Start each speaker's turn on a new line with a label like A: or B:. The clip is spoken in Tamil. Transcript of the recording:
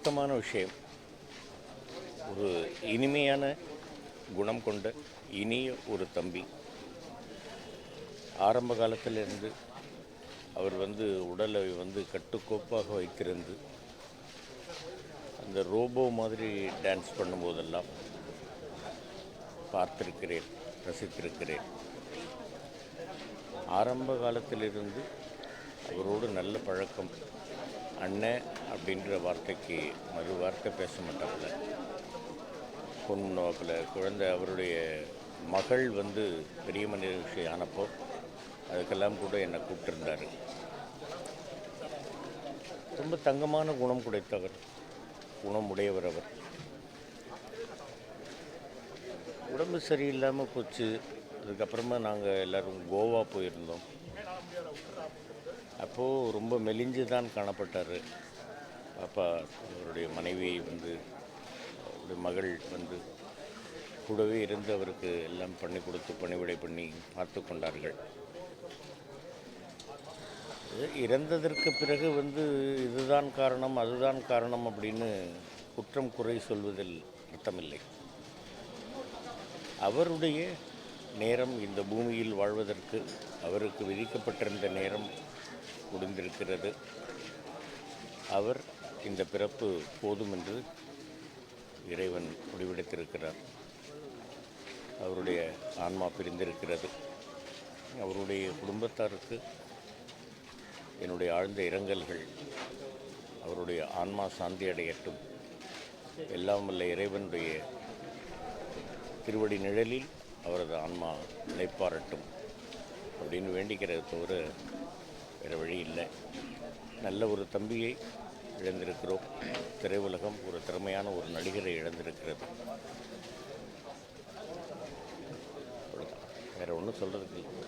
A: வருத்தமான விஷயம். ஒரு இனிமையான குணம் கொண்ட இனிய ஒரு தம்பி. ஆரம்ப காலத்திலிருந்து அவர் உடலை கட்டுக்கோப்பாக வைத்திருந்து அந்த ரோபோ மாதிரி டான்ஸ் பண்ணும்போதெல்லாம் பார்த்திருக்கிறேன், ரசித்திருக்கிறேன். ஆரம்ப காலத்திலிருந்து அவரோடு நல்ல பழக்கம். அண்ணன் அப்படின்ற வார்த்தைக்கு மறு வார்த்தை பேச மாட்டாப்புல. பொண்ணோப்பில் குழந்தை அவருடைய மகள் பெரிய மனுஷி ஆனப்போ அதுக்கெல்லாம் கூட என்னை கூப்பிட்டுருந்தார். ரொம்ப தங்கமான குணம் குணமுடையவர் அவர். உடம்பு சரியில்லாமல் போச்சு. அதுக்கப்புறமா நாங்கள் எல்லோரும் கோவா போயிருந்தோம். அப்போது ரொம்ப மெலிஞ்சு தான் காணப்பட்டார். பாப்பா அவருடைய மனைவி அவருடைய மகள் கூடவே இருந்து அவருக்கு எல்லாம் பண்ணி கொடுத்து பணிவிடை பண்ணி பார்த்து கொண்டார்கள். இறந்ததற்கு பிறகு இதுதான் காரணம் அதுதான் காரணம் அப்படின்னு குற்றம் குறை சொல்வதில் அர்த்தமில்லை. அவருடைய நேரம் இந்த பூமியில் வாழ்வதற்கு அவருக்கு விதிக்கப்பட்டிருந்த நேரம் முடிந்திருக்கிறது. அவர் இந்த பிறப்பு போதும் என்று இறைவன் முடிவெடுத்திருக்கிறார். அவருடைய ஆன்மா பிரிந்திருக்கிறது. அவருடைய குடும்பத்தாருக்கு என்னுடைய ஆழ்ந்த இரங்கல்கள். அவருடைய ஆன்மா சாந்தி அடையட்டும். எல்லாம் வல்ல இறைவனுடைய திருவடி நிழலில் அவரது ஆன்மா நிலைப்பாரட்டும் அப்படின்னு வேண்டிக்கிறத தவிர வேறு வழி இல்லை. நல்ல ஒரு தம்பியை இழந்திருக்கிறோம். திரையுலகம் ஒரு திறமையான ஒரு நடிகரை இழந்திருக்கிறது. வேறு ஒன்றும் சொல்கிறதுக்கு இல்லை.